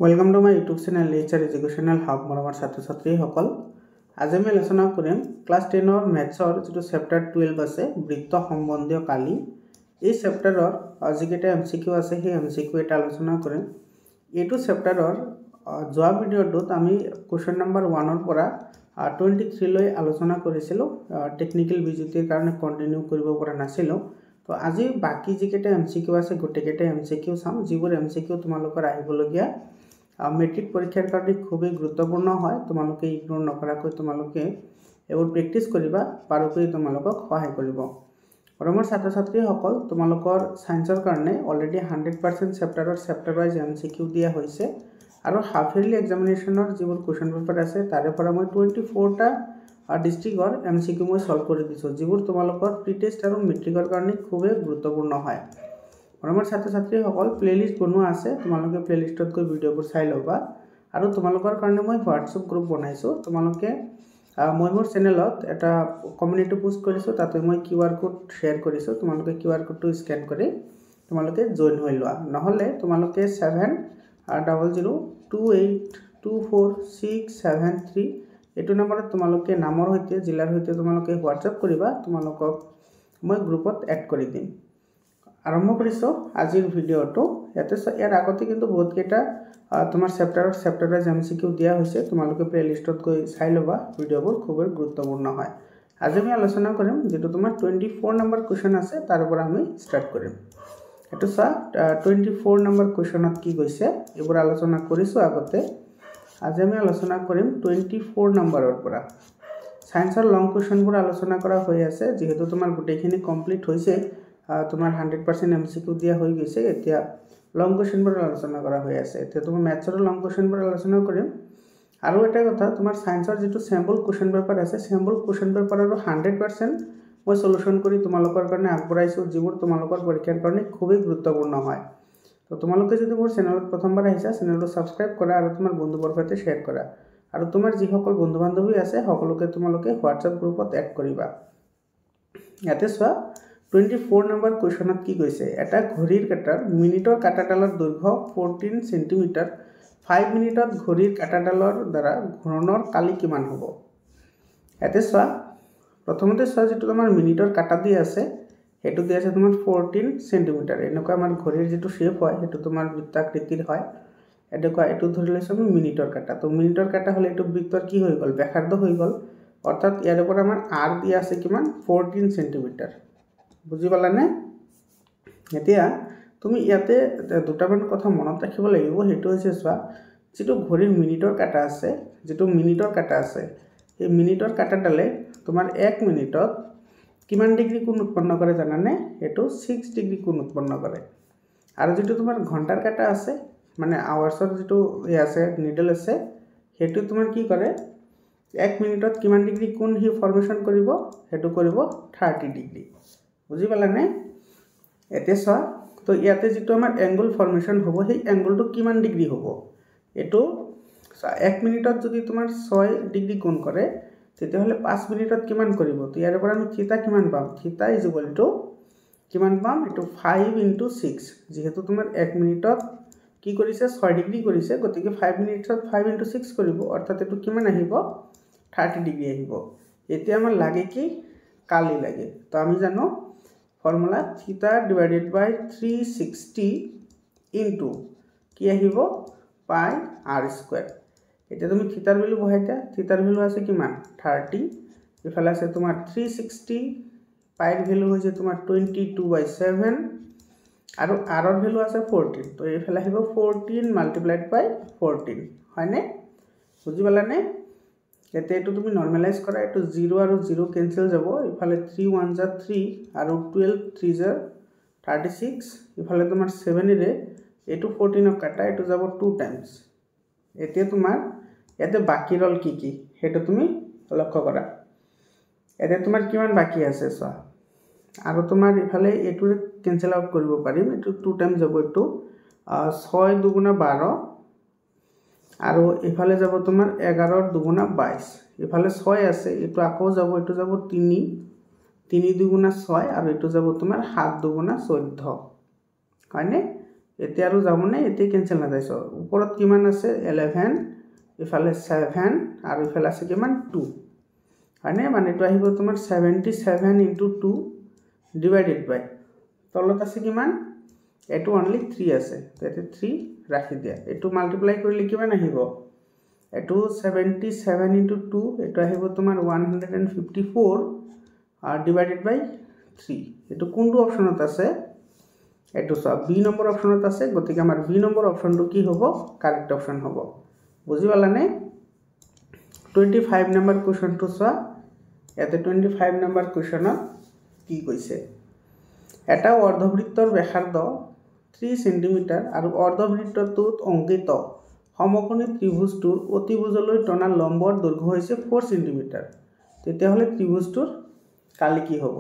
Welcome to my YouTube channel Nature Educational Hub মৰমৰ ছাত্ৰ-ছাত্ৰী সকল আজি আমি আলোচনা কৰিম ক্লাছ 10 ৰ ম্যাথছৰ যেটো চেপ্টাৰ 12 আছে বৃত্ত সম্বন্ধীয় কালি এই চেপ্টাৰৰ আজিকেটা এমসিকিউ আছে সেই এমসিকিউ এটা আলোচনা কৰিম এইটো চেপ্টাৰৰ যোৱা ভিডিঅ'টোত আমি কোৱেশ্চন নম্বৰ 1 ৰ পৰা 23 লৈ আলোচনা কৰিছিলো টেকনিক্যাল বিজুতিৰ কাৰণে কন্টিনিউ কৰিব পৰা নাছিলো তো আজি বাকি যিকেটা এমসিকিউ আছে গোটেকেটা এমসিকিউ চাম যিবোৰ এমসিকিউ তোমালোকৰ আহিবলগীয়া মেট্ৰিক পৰীক্ষাৰ কাৰণে খুবই গুৰুত্বপূৰ্ণ হয় তোমালোকে ইগনোৰ নকৰাকৈ তোমালোকে এবোৰ প্ৰেক্টিস কৰিবা পাৰকৈ তোমালোকক সহায় কৰিব মৰমৰ ছাত্ৰ-ছাত্ৰী সকল তোমালোকৰ সায়েন্সৰ কাৰণে অলৰেডি 100% চেপ্টাৰৰ চেপ্টাৰ ওয়াইজ এমসিকিউ দিয়া হৈছে আৰু হাফ ইয়াৰলি এক্সামিনেশনৰ যিবোৰ কোৱেশ্চন পেপাৰ আছে তাৰে পৰা মই 24 টা ডিস্ট্ৰিক্টৰ এমসিকিউ মই সলভ কৰি দিছো যিবোৰ তোমালোকৰ প্ৰি টেষ্ট আৰু মেট্ৰিকৰ কাৰণে খুবই গুৰুত্বপূৰ্ণ হয় মৰমৰ ছাত্ৰ-ছাত্ৰী সকল প্লেলিস্ট বনোৱা আছে তোমালোকে প্লেলিস্টত গৈ ভিডিঅবোৰ চাই লবা আৰু তোমালোকৰ কাৰণে মই WhatsApp গ্ৰুপ বনাইছো তোমালোকে মই মোৰ চেনেলত এটা কমিউনিটি পোষ্ট কৰিছো তাতে মই QR কোড শেয়াৰ কৰিছো তোমালোকে QR কোডটো স্ক্যান কৰি তোমালোকে জয়েন হৈ লোৱা নহলে তোমালোকে 7028246673 এটো নম্বৰত তোমালোকে নামৰ হৈতে জিলাৰ হৈতে তোমালোকে WhatsApp কৰিবা তোমালোকক মই গ্ৰুপত এড কৰি দিম আৰম্ভ কৰিছো আজিৰ ভিডিঅটো ইয়াতে ইয়াৰ আগতে কিন্তু বহুত কেটা তোমাৰ চেপ্টাৰৰ এমসিকিউ দিয়া হৈছে তোমালোকে প্লেলিষ্টত গৈ চাই লবা ভিডিঅবোৰ খুবই গুৰুত্বপূৰ্ণ হয় আজি আমি আলোচনা কৰিম যেটো তোমাৰ 24 নম্বৰ কোৱেশ্চন আছে তাৰ পৰা আমি স্টাৰ্ট কৰিম এটো 24 নম্বৰ কোৱেশ্চনত কি গৈছে এবোৰ আলোচনা কৰিছো আগতে আজি আমি আলোচনা কৰিম 24 নম্বৰৰ পৰা সায়েন্সৰ লং কোৱেশ্চনবোৰ আলোচনা কৰা হৈ আছে যেহেতু তোমাৰ গুটেখিনি কমপ্লিট হৈছে তোমাৰ 100% এমসিকিউ দিয়া হৈ গৈছে এতিয়া লং কোৱেশ্চনবোৰ আলোচনা কৰা হৈ আছে এতিয়া তুমি ম্যাথছৰ লং কোৱেশ্চনবোৰ আলোচনা কৰিম আৰু এটা কথা তোমাৰ সায়েন্সৰ যেটো স্যাম্পল কোৱেশ্চন পেপাৰ আছে স্যাম্পল কোৱেশ্চন পেপাৰৰ 100% মই সলিউশন কৰি তোমালোকৰ কাৰণে আগবঢ়াইছো যিবোৰ তোমালোকৰ পৰীক্ষাৰ কাৰণে খুবই গুৰুত্বপূৰ্ণ হয় তো তোমালোকে যদি মোৰ চেনেলত প্ৰথমবাৰ আহিছা চেনেলটো সাবস্ক্ৰাইব কৰা আৰু তোমাৰ বন্ধুবৰ সৈতে শেয়াৰ কৰা আৰু তোমাৰ যিসকল বন্ধু-বান্ধৱী আছে সকলোকে তোমালোকে WhatsApp গ্ৰুপত এড কৰিবা ইয়াতে চোৱা 24 নম্বৰ কোৱেশ্চনত কি কৈছে এটা ঘড়ীৰ কাটাৰ মিনিটৰ কাটাডালৰ দৈৰ্ঘ্য 14 সেন্টিমিটাৰ 5 মিনিটত ঘড়ীৰ কাটাডালৰ দ্বাৰা ঘূৰ্ণনৰ কালি কিমান হ'ব এতে চোৱা প্ৰথমতে চোৱা যেটো তোমাৰ মিনিটৰ কাটা দি আছে হেতু দি আছে তোমাৰ 14 সেন্টিমিটাৰ এনেকুৱা আমাৰ ঘড়ীৰ যেটো শেপ হয় হেতু তোমাৰ বৃত্তাকৃতিৰ হয় এনেকুৱা এটো ধৰি লৈছো আমি মিনিটৰ কাটা তো মিনিটৰ কাটা হলে এটো বৃত্তৰ কি হৈ গল ব্যাসাৰ্ধ হৈ গল অৰ্থাৎ ইয়াৰ ওপৰত আমাৰ r দি আছে কিমান 14 সেন্টিমিটাৰ বুজি পালানে এতিয়া তুমি ইয়াতে দুটামান কথা মনত ৰাখিব লাগিব হেতু হৈছে চোৱা যেটো ঘড়ীৰ মিনিটৰ কাটা আছে এই মিনিটৰ কাটাডালে তোমাৰ 1 মিনিটত কিমান ডিগ্ৰী কোণ উৎপন্ন কৰে জানানে এটো 6 ডিগ্ৰী কোণ উৎপন্ন কৰে আৰু যেটো তোমাৰ ঘণ্টাৰ কাটা আছে মানে আৱাৰ্ছৰ যেটো আছে নিডল আছে হেতু তোমাৰ কি কৰে 1 মিনিটত কিমান ডিগ্ৰী কোণ হি ফৰ্মেশন কৰিব হেতু কৰিব 30 ডিগ্ৰী বুজি পালানে এতে চোৱা তো ইয়াতে যেটো আমাৰ এংগল ফৰ্মেশন হ'ব সেই এংগলটো কিমান ডিগ্ৰী হ'ব এটো 1 মিনিটত যদি তোমাৰ 6 ডিগ্ৰী কোণ কৰে তেতিয়া হলে 5 মিনিটত কিমান কৰিব তো ইয়াৰ পৰা আমি থিতা কিমান পাম থিতা ইজ ইকুৱেল টু কিমান পাম এটো 5 * 6 যেহেতু তোমাৰ 1 মিনিটত কি কৰিছে 6 ডিগ্ৰী কৰিছে গতিকে 5 মিনিটত 5 * 6 কৰিব অৰ্থাৎ এটো কিমান আহিব 30 ডিগ্ৰী আহিব এতিয়া আমাৰ লাগে কি কালি লাগে তো আমি জানো ফৰ্মুলা থিতা ডিভাইডেড বাই 360 ইনটু কি আহিব পাই r স্কয়াৰ এটা তুমি থিতাৰ ভ্যালু বহাইতা থিতাৰ ভ্যালু আছে কিমান 30 ইফালে আছে তোমাৰ 360 পাইৰ ভ্যালু হৈছে তোমাৰ 22/7 আৰু r ৰ ভ্যালু আছে 14 তো ইফালে আহিব 14 * 14 হয়নে বুজি পালানে এতে এটো তুমি নরমালাইজ কৰা এটো 0 আৰু 0 ক্যান্সেল যাব ইফালে 3 1 * 3 আৰু 12 3 * 36 ইফালে তোমাৰ 7 ৰে এটো 14 ক কাটা এটো যাব 2 টাইমস এতে তোমাৰ এতে বাকি ৰল কি হেতু তুমি লক্ষ্য কৰা এতে তোমাৰ কিমান বাকি আছে চোৱা আৰু তোমাৰ ইফালে এটো ক্যান্সেল আউট কৰিব পাৰিম এটো 2 টাইমস যাব এটো 6 2 * 12 আৰু ইফালে যাব তোমাৰ 11 2 * 22 ইফালে 6 আছে এটো আকৌ যাব এটো যাব 3 3 2 * 6 আৰু এটো যাব তোমাৰ 7 2 * 14 হয়নে এতিয়া আৰু যাবনে এতিয়া কেনসেল না যাইছ ওপৰত কিমান আছে 11 ইফালে 7 আৰু ইফালে আছে কিমান 2 হয়নে মানে এটো আহিব তোমাৰ 77 * 2 ডিভাইডেড বাই তলত আছে কিমান এটো অনলি 3 আছে তেতে 3 ৰাখি দিয়া এটো মাল্টিপ্লাই কৰিলে কিমান আহিব এটো 77 * 2 এটো আহিব তোমাৰ 154 আর ডিভাইডেড বাই 3 এটো কোনটো অপশনত আছে এটো সব বি নম্বৰ অপশনত আছে গতিকে আমাৰ বি নম্বৰ অপশনটো কি হ'ব কাৰেক্ট অপশন হ'ব বুজি পালানে 25 নম্বৰ কোৱেশ্চনটো চোৱা এতে 25 নম্বৰ কোৱেশ্চনত কি কৈছে এটা অৰ্ধবৃত্তৰ ব্যাসাৰ্ধ 3 সেন্টিমিটাৰ আৰু অৰ্ধবৃত্তটোত অংকিত সমকোণী ত্ৰিভুজটোৰ অতিভুজলৈ টনা লম্বৰ দৈৰ্ঘ্য হৈছে 4 সেন্টিমিটাৰ তেতিয়াহলে ত্ৰিভুজটোৰ কালি কি হ'ব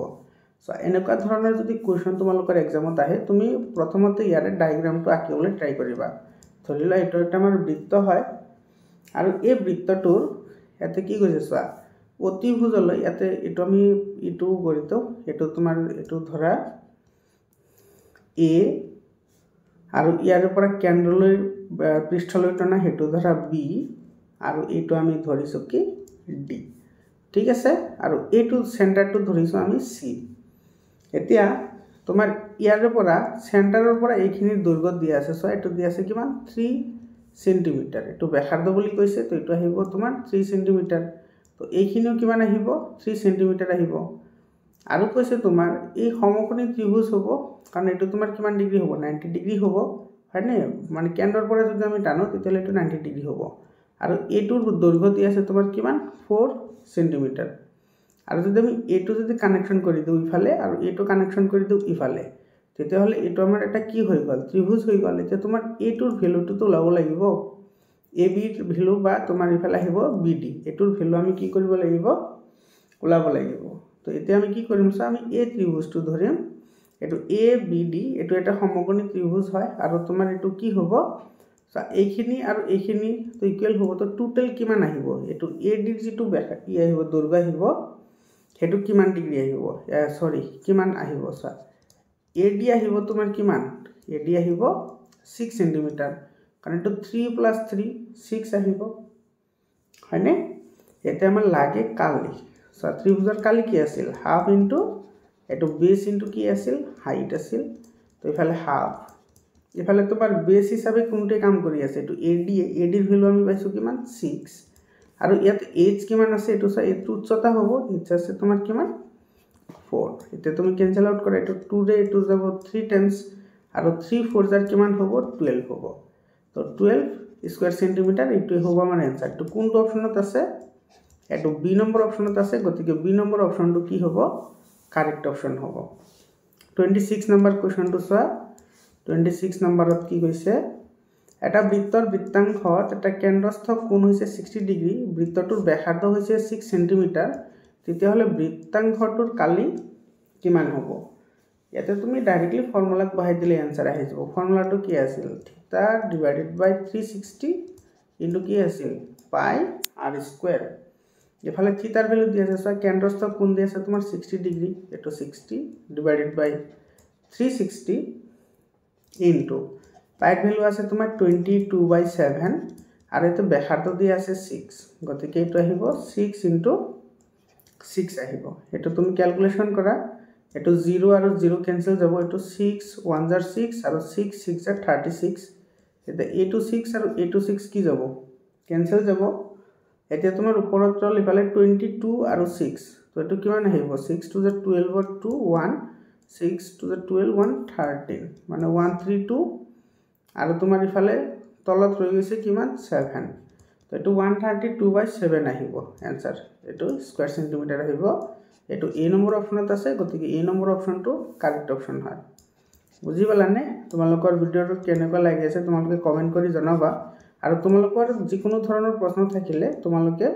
সো এনেকুৱা ধৰণৰ যদি কোৱেশ্চন তোমালোকৰ এক্সামত আহে তুমি প্ৰথমতে ইয়াৰে ডায়াগ্ৰামটো আঁকিবলৈ ট্ৰাই কৰিবা ধৰিলা এটা আমাৰ বৃত্ত হয় আৰু এই বৃত্তটোৰ ইয়াতে কি কৈছে চোৱা অতিভুজলৈ ইয়াতে এটো আমি ইটো গৰিতো এটো তোমাৰ এটো ধৰা A আৰু ইয়াৰ পৰা কেন্দ্ৰলৈ পৃষ্ঠলৈ টনা হেতু ধৰা B আৰু এটো আমি ধৰিছো কি D ঠিক আছে আৰু এটো সেন্টাৰটো ধৰিছো আমি C এতিয়া তোমাৰ ইয়াৰ পৰা সেন্টাৰৰ পৰা এইখিনি দৈৰ্ঘ্য দিয়া আছে সো এটো দিয়া আছে কিমান 3 সেন্টিমিটাৰ এটো ব্যাসাৰ্ধ বুলি কৈছে তো এটো আহিব তোমাৰ 3 সেন্টিমিটাৰ তো এইখিনিও কিমান আহিব 3 সেন্টিমিটাৰ আহিব আৰু কৈছে তোমাৰ এই সমকোণী ত্ৰিভুজ হ'ব কাৰণ এটো তোমাৰ কিমান ডিগ্ৰী হ'ব 90 ডিগ্ৰী হ'ব হয়নে মানে কেন্দ্ৰৰ পৰা যদি আমি টানো তেতিয়ালে এটো 90 ডিগ্ৰী হ'ব আৰু এটোৰ দৈৰ্ঘ্য দিয়া আছে তোমাৰ কিমান 4 সেন্টিমিটাৰ আৰু যদি আমি এটো যদি কানেকশন কৰি দিও ইফালে আৰু এটো কানেকশন কৰি দিও ইফালে তেতিয়াহলে এটো আমাৰ এটা কি হৈ গল ত্ৰিভুজ হৈ গল এতিয়া তোমাৰ এটোৰ ভ্যালুটো তো লাভ লাগিব AB ৰ ভ্যালু বা তোমাৰ ইফালে আহিব BD এটোৰ ভ্যালু আমি কি কৰিব লাগিব ওলাব লাগিব তো এতিয়া আমি কি কৰিম সো আমি এই ত্ৰিভুজটো ধৰিম এটো ABD এটো এটা সমকোণী ত্ৰিভুজ হয় আৰু তোমাৰ এটো কি হ'ব সো এইখিনি আৰু এইখিনি তো ইকুয়াল হ'ব তো টোটাল কিমান আহিব এটো AD ৰ যেটো ব্যাখ্যা ই আহিব দৈৰ্ঘ্য আহিব হেতু কিমান ডিগ্ৰী আহিব সৰি কিমান আহিব সা AD আহিব তোমাৰ কিমান AD আহিব 6 সেন্টিমিটাৰ কাৰণ এটো 3 + 3 6 আহিব হয়নে এটা আমাৰ লাগে কালি সো ত্ৰিভুজৰ কালি কি আছিল হাফ ইনটু এটো বেস ইনটু কি আছিল হাইট আছিল তো ইফালে হাফ ইফালে তোমাৰ বেস হিচাপে কোনটো কাম কৰি আছে এটো AD ৰ ভ্যালু আমি পাইছো কিমান 6 আৰু ইয়াত h কিমান আছে এটো এটো উচ্চতা হ'ব h আছে তোমাৰ কিমান 4 এটা তুমি ক্যান্সেল আউট কৰা এটো 2 ৰে এটো যাব 3 টাইমস আৰু 3 4 যাৰ কিমান হ'ব 12 হ'ব তো 12 স্কয়াৰ সেন্টিমিটাৰ এটো হ'ব আমাৰ आंसर তো কোনটো অপশনত আছে এটো বি নম্বৰ অপশনত আছে গতিকে বি নম্বৰ অপশনটো কি হ'ব কাৰেক্ট অপশন হ'ব 26 নম্বৰ কোৱেশ্চনটো চোৱা 26 নম্বৰত কি কৈছে এটা বৃত্তৰ বৃত্তাংশত এটা কেন্দ্ৰস্থ কোণ হৈছে 60 ডিগ্ৰী বৃত্তটোৰ ব্যাসাৰ্ধ হৈছে 6 সেন্টিমিটাৰ তেতিয়াহলে বৃত্তাংশটোৰ কালি কিমান হ'ব ইয়াতে তুমি ডাইৰেক্টলি ফৰ্মুলাত বহাই দিলে आंसर আহি যাব ফৰ্মুলাটো কি আছিল থিটা ডিভাইডেড বাই 360 ইনটু কি আছিল পাই r স্কয়াৰ এফালে থিটাৰ ভ্যালু দিয়া আছে কেন্দ্ৰস্থ কোণ দিয়া আছে তোমাৰ 60 ডিগ্ৰী এটো 60 ডিভাইডেড বাই 360 ইনটু পাইৰ ভ্যালু আছে তোমাৰ 22/7 আৰু এটো ব্যাসাৰ্ধ দিয়া আছে 6 গতিকে এটো আহিব 6 ইনটু 6 আহিব এটো তুমি ক্যালকুলেশন কৰা এটো 0 আৰু 0 ক্যান্সেল যাব এটো 6 1 jar 6 আৰু 6 6 jar 36 এটা a2 6 আৰু a2 6 কি যাব ক্যান্সেল যাব এতিয়া তোমাৰ ওপৰত ৰল ইফালে 22 আৰু 6 তো এটো কিমান আহিব 6 2 jar 12 or 2 1 6 2 jar 12 1 13 মানে 132 আৰু তোমাৰ ইফালে তলত ৰৈ গৈছে কিমান 7 তো এটো 132/7 আহিব आंसर এটো স্কয়ার সেন্টিমিটার আহিব এটো এ নম্বৰ অপশনত আছে গতিকে এ নম্বৰ অপশনটো কাৰেক্ট অপশন হয় বুজি পালানে তোমালোকৰ ভিডিওটো কেনেকুৱা লাগি আছে তোমালোকে কমেন্ট কৰি জনাবা আৰু তোমালোকৰ যিকোনো ধৰণৰ প্ৰশ্ন থাকিলে তোমালোকে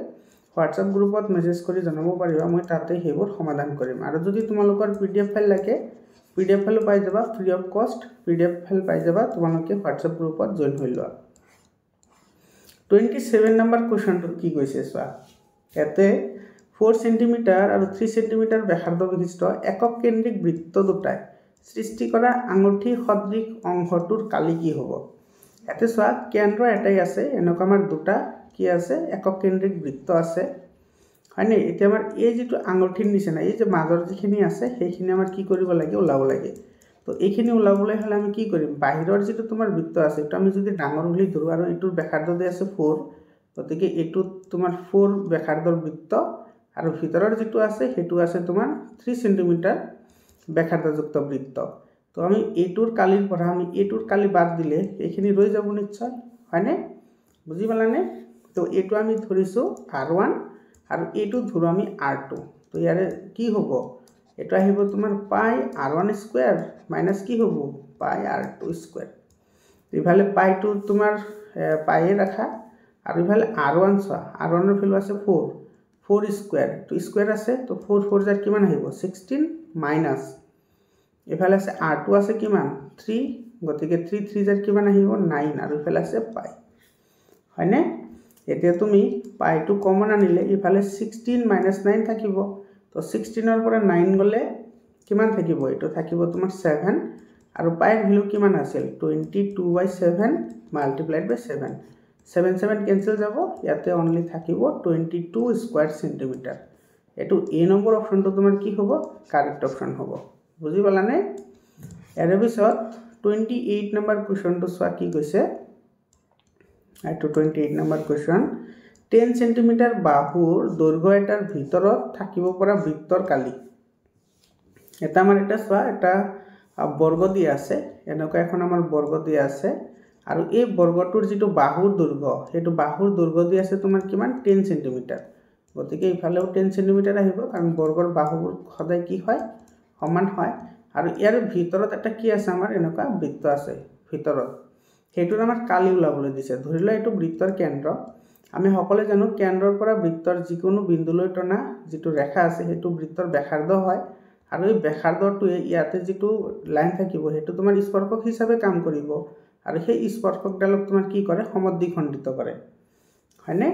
WhatsApp গ্ৰুপত মেছেজ কৰি জনাব পাৰিবা মই তাতে হেবোৰ সমাধান কৰিম আৰু যদি তোমালোকৰ PDF ফাইল লাগে PDF ফাইল পাই যাবা ফ্ৰী অফ কষ্ট PDF ফাইল পাই যাবা তোমালোকে WhatsApp গ্ৰুপত জয়েন হৈ লোৱা 27 নম্বৰ কোৱেশ্চনটো কি কৈছে চোৱা এতে 4 সেন্টিমিটাৰ আৰু 3 সেন্টিমিটাৰ ব্যাসাৰ্ধ বিশিষ্ট একক কেন্দ্ৰিক বৃত্ত দুটাই সৃষ্টি কৰা আঙুঠি সদৃশ অংশটোৰ কালি কি হ'ব এতে চোৱা কেন্দ্ৰ এটাই আছে এনেকুৱা আমাৰ দুটা কি আছে একক কেন্দ্ৰিক বৃত্ত আছে হয়নে এতিয়া আমাৰ এই যেটো আঙুঠিৰ নিচিনা এই যে মাজৰ যিখিনি আছে সেইখিনি আমাৰ কি কৰিব লাগে ওলাব লাগে তো এইখিনি ওলাবলৈ হলে আমি কি কৰিম বাহিৰৰ যেটো তোমাৰ বৃত্ত আছে এটা আমি যদি ডাঙৰ বুলি ধৰো আৰু এটোৰ ব্যাসাৰ্ধ দি আছে 4 গতিকে এটো তোমাৰ 4 ব্যাসাৰ্ধৰ বৃত্ত আৰু ভিতৰৰ যেটো আছে হেতু আছে তোমাৰ 3 সেন্টিমিটাৰ ব্যাসাৰ্ধযুক্ত বৃত্ত তো আমি এটোৰ কালিৰ পৰা আমি এটোৰ কালি বাদ দিলে এইখিনি ৰৈ যাব নিশ্চয় হয়নে বুজি পালানে তো এটো আমি ধৰিছো r1 আৰু এটো ধৰো আমি r2 তো ইয়াৰে কি হ'ব এটা আহিব তোমাৰ পাই r1 স্কয়াৰ মাইনাস কি হ'ব পাই r2 স্কয়াৰ ইফালে পাই টু তোমাৰ পাইয়ে ৰাখা আৰু ইফালে r1 চা r1 এর ভ্যালু আছে 4 4 স্কয়ার তো স্কয়ার আছে তো 4 4 যার কিমান আহিব 16 মাইনাস ইফালে আছে r2 আছে কিমান 3 গতিকে 3 3 যার কিমান আহিব 9 আৰু ইফালে আছে পাই হয়নে এতিয়া তুমি পাই টু কমন আনিলে ইফালে 16 মাইনাস 9 থাকিব তো 16 এর পৰা 9 গলে কিমান থাকিব এটো থাকিব তোমাৰ 7 আৰু পাইৰ ভ্যালু কিমান আছিল 22/7 মাল্টিপ্লাইড বাই 7 7 7 ক্যান্সেল যাব ইয়াতে অনলি থাকিব 22 স্কয়ার সেন্টিমিটার এটো এ নম্বৰ অপশনটো তোমাৰ কি হ'ব কাৰেক্ট অপশন হ'ব বুজি পালানে এৰ পিছত 28 নম্বৰ কোৱেশ্চনটো চোৱা কি কৈছে এটো 28 নম্বৰ কোৱেশ্চন 10 সেন্টিমিটাৰ বাহুৰ দৈৰ্ঘ্য এটাৰ ভিতৰত থাকিব পৰা বৃত্তৰ কালি এটা আমাৰ এটা চোৱা এটা বৰ্গ দিয়া আছে এনেকুৱা এখন আমাৰ বৰ্গ দিয়া আছে আৰু এই বৰ্গটোৰ যেটো বাহুৰ দৈৰ্ঘ্য হেতু বাহুৰ দৈৰ্ঘ্য দিয়া আছে তোমাৰ কিমান 10 সেন্টিমিটাৰ গতিকে ইফালেও 10 সেন্টিমিটাৰ আহিব কাৰণ বৰ্গৰ বাহুবোৰ সদায় কি হয় সমান হয় আৰু ইয়াৰ ভিতৰত এটা কি আছে আমাৰ এনেকুৱা বৃত্ত আছে ভিতৰত হেতুৰ আমাৰ কালি ওলাবলৈ দিছে ধৰিলা এটো বৃত্তৰ কেন্দ্ৰ আমি সকলে জানো কেন্দ্ৰৰ পৰা বৃত্তৰ যিকোনো বিন্দুলৈ টনা যেটো ৰেখা আছে হেতু বৃত্তৰ ব্যাসাৰ্ধ হয় আৰু এই ব্যাসাৰ্ধটোৱে ইয়াতে যেটো লাইন থাকিব হেতু তোমাৰ স্পৰ্শক হিচাপে কাম কৰিব আৰু সেই স্পৰ্শকডালক তোমাৰ কি কৰে সমদ্বিখণ্ডিত কৰে হয়নে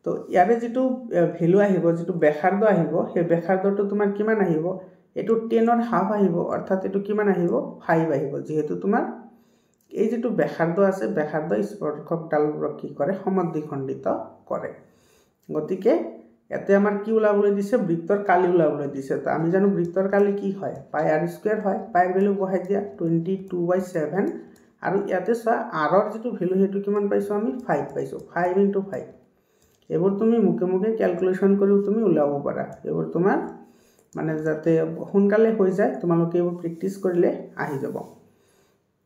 তো ইয়াৰে যেটো ভ্যালু আহিব যেটো ব্যাসাৰ্ধ আহিব সেই ব্যাসাৰ্ধটো তোমাৰ কিমান আহিব এটো 10 ৰ হাফ আহিব অৰ্থাৎ এটো কিমান আহিব 5 আহিব যেহেতু তোমাৰ এই যেটো ব্যাসাৰ্ধ আছে ব্যাসাৰ্ধ স্পৰ্শকডালক কি কৰে সমদ্বিখণ্ডিত কৰে গতিকে এতে আমাৰ কি ওলাবলৈ দিছে বৃত্তৰ কালি ওলাবলৈ দিছে তো আমি জানো বৃত্তৰ কালি কি হয় পাই r স্কয়াৰ হয় পাইৰ ভ্যালু বহাই দিয়া 22/7 আৰু ইয়াতে চা r ৰ যেটো ভ্যালু হেতু কিমান পাইছো আমি 5 পাইছো 5 * 5 এবোৰ তুমি মুকে মুকে ক্যালকুলেশন কৰি তুমি উলাব পাৰা এবোৰ তোমাৰ মানে যাতে সোনকালে হৈ যায় তোমালোকে এবোৰ প্ৰ্যাকটিস কৰিলে আহি যাব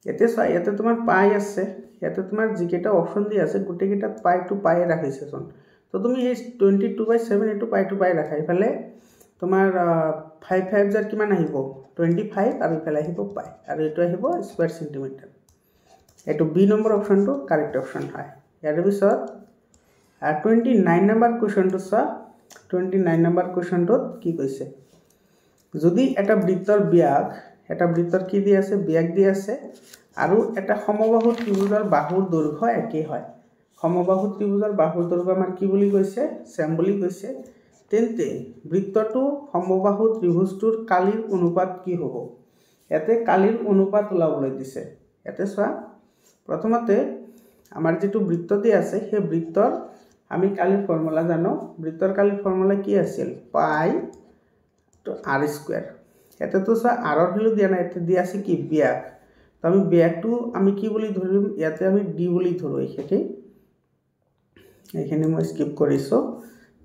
এতে চা ইয়াতে তোমাৰ পাই আছে ইয়াতে তোমাৰ যিকেটা অপশন দি আছে গুটেকেটা পাই টু পাই ৰাখিছে চোন তো তুমি এই 22/7 এটো পাই টু পাই ৰাখা ইফালে তোমাৰ 5 5 যাৰ কিমান আহিব 25 আৰু ইফালে আহিব পাই আৰু এটো আহিব স্কয়াৰ সেন্টিমিটাৰ এটো বি নম্বৰ অপশনটো কাৰেক্ট অপশন হয় ইয়াৰ পিছত 29 নম্বৰ কোৱেশ্চনটো চোৱা 29 নম্বৰ কোৱেশ্চনটো কি কৈছে যদি এটা বৃত্তৰ ব্যাস এটা বৃত্তৰ কি দি আছে ব্যাস দি আছে আৰু এটা সমবাহু ত্ৰিভুজৰ বাহুৰ দৈৰ্ঘ্য একেই হয় সমবাহু ত্ৰিভুজৰ বাহুৰ দৈৰ্ঘ্য আমাৰ কি বুলি কৈছে সেম বুলি কৈছে তেন্তে বৃত্তটো সমবাহু ত্ৰিভুজটোৰ কালিৰ অনুপাত কি হ'ব এতে কালিৰ অনুপাত ওলাবলৈ দিছে এতে চোৱা প্ৰথমতে আমাৰ যেটো বৃত্ত দি আছে সেই বৃত্তৰ আমি কালিৰ ফৰ্মুলা জানো বৃত্তৰ কালিৰ ফৰ্মুলা কি আছিল পাই তো r স্কয়াৰ এতে তো চোৱা r ৰ ভ্যালু দিয়া নাই এতে দি আছে কি ব্যাস তো আমি ব্যাসটো আমি কি বুলি ধৰিম ইয়াতে আমি d বুলি ধৰো এখানে মই স্কিপ কৰিছো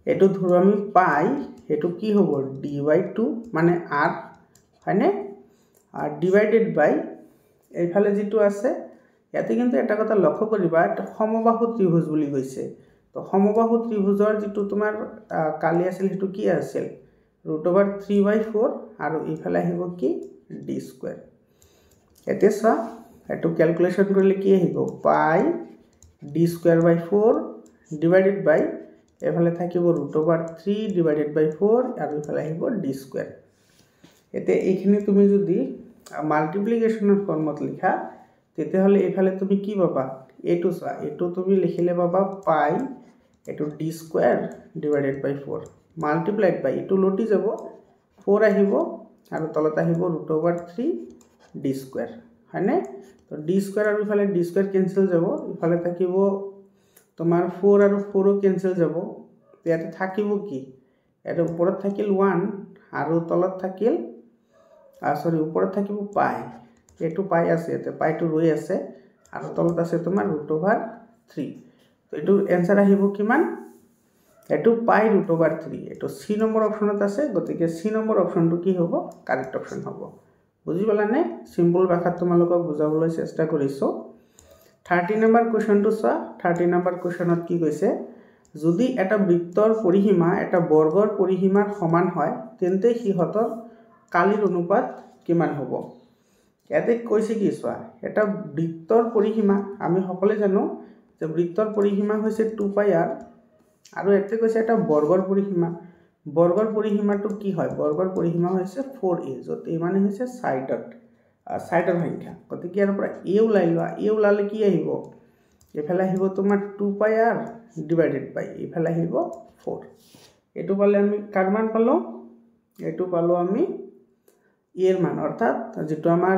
এটো ধৰো আমি পাই এটো কি হ'ব d/2 মানে r হয়নে আর ডিভাইডেড বাই এইফালে যেটো আছে ইয়াতে কিন্তু এটা কথা লক্ষ্য কৰিবা এটা সমবাহু ত্ৰিভুজ বুলি কৈছে তো সমবাহু ত্ৰিভুজৰ যেটো তোমাৰ কালি আছিল হেতু কি আছিল √3/4 আৰু ইফালে আহিব কি d স্কয়াৰ এতে চা এটো ক্যালকুলেশন কৰিলে কি আহিব পাই d²/4 ডিভাইডেড বাই এফালে থাকিব √3/4 আৰু ইফালে আহিব d স্কয়াৰ এতে এইখিনি তুমি যদি মাল্টিপ্লিকেশনৰ ফৰ্মত লিখা তেতে হলে এফালে তুমি কি পাবা এটো চা এটো তুমি লিখিলে পাবা পাই এটো d²/4 মাল্টিপ্লাইড বাই এটো লটি যাব 4 আহিব আৰু তলত আহিব √3 ডি স্কোয়াৰ হয়নে তো ডি স্কোয়াৰ আৰু ইফালে ডি স্কোয়াৰ কেনসেল যাব ইফালে থাকিব তোমাৰ 4 আৰু 4 কেনসেল যাব ইয়াতে থাকিব কি এটা ওপৰত থাকিল 1 আৰু তলত থাকিল সৰি ওপৰত থাকিব পাই এটো পাই আছে এতে পাইটো ৰৈ আছে আৰু তলত আছে তোমাৰ √3 তো এটো आंसर আহিব কিমান এটো পাই √3 এটো সি নম্বৰ অপচনত আছে গতিকে সি নম্বৰ অপচনটো কি হ'ব কাৰেক্ট অপচন হ'ব বুজি পালানে সিম্পল ভাষাত তোমালোকক বুজাবলৈ চেষ্টা কৰিছো 30 নম্বৰ কোৱেশ্চনটো চোৱা 30 নম্বৰ কোৱেশ্চনত কি কৈছে যদি এটা বৃত্তৰ পৰিসীমা এটা বৰ্গৰ পৰিসীমাৰ সমান হয় তেন্তে হিহতৰ কালিৰ অনুপাত কিমান হ'ব ইয়াতে কৈছে কি চোৱা এটা বৃত্তৰ পৰিসীমা আমি সকলোৱে জানো যে বৃত্তৰ পৰিসীমা হৈছে 2πr আৰু এতে কৈছে এটা বৰ্গৰ পৰিসীমাটো কি হয় বৰ্গৰ পৰিসীমা হৈছে 4a যত এই মানে হৈছে সাইডৰ সংখ্যা গতিকে ইয়াৰ পৰা a ওলাই লোৱা a ওলালে কি আহিব এফালে আহিব তোমাৰ 2πr ডিভাইডেড বাই এফালে আহিব 4 এটো পালে আমি কার মান পালো এটো পালো আমি এর মান অর্থাৎ যেটো আমার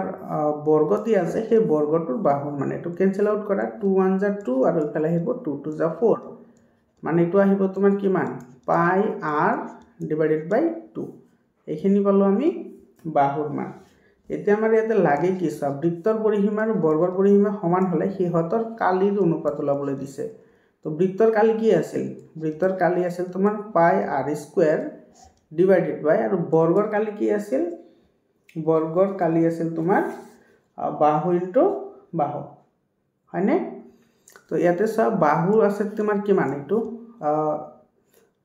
বর্গটি আছে সেই বৰ্গটোৰ বাহুৰ মানে এটো ক্যান্সেল আউট কৰা 2 1 যা 2 আৰু এফালে আহিব 2 2 যা 4 মানে এটো আহিব তোমাৰ কিমান পাই r ডিভাইডেড বাই 2 এইখিনি পালো আমি বাহুৰ মান এতিয়া আমাৰ ইয়াতে লাগে কি সব বৃত্তৰ পৰিসীমা আৰু বৰ্গৰ পৰিসীমা সমান হলে হিহতৰ কালিৰ অনুপাত ওলাবলৈ দিছে তো বৃত্তৰ কালি কি আছিল বৃত্তৰ কালি আছিল তোমাৰ পাই r স্কয়াৰ ডিভাইডেড বাই আৰু বৰ্গৰ কালি কি আছিল বৰ্গৰ কালি আছিল তোমাৰ বাহু ইনটু বাহু হয়নে তো ইয়াতে সব বাহু আছে তোমাৰ কিমান এটো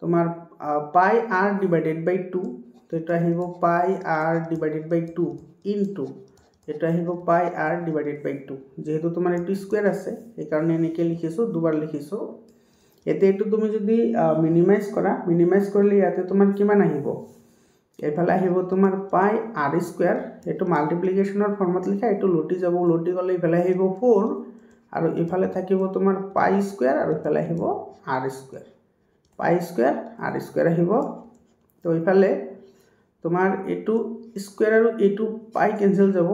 তোমাৰ পাই r ডিভাইডেড বাই 2 তো এটা আহিব পাই r ডিভাইডেড বাই 2 ইনটু এটা আহিব পাই r ডিভাইডেড বাই 2 যেহেতু তোমাৰ এটো স্কয়াৰ আছে এই কাৰণে এনেকে লিখিছো দুবাৰ লিখিছো এতে এটো তুমি যদি মিনিমাইজ কৰিলে ইয়াতে তোমাৰ কিমান আহিব এফালে আহিব তোমাৰ পাই r স্কয়াৰ এটো মাল্টিপ্লিকেশনৰ ফৰ্মত লিখা এটো লটি যাব লটি গলে এফালে আহিব 4 আৰু এফালে থাকিব তোমাৰ পাই স্কয়াৰ আৰু এফালে আহিব r স্কয়াৰ পাই স্কয়াৰ r স্কয়াৰ আহিব তো এফালে তোমাৰ এটো স্কয়াৰ আৰু এটো পাই ক্যান্সেল যাব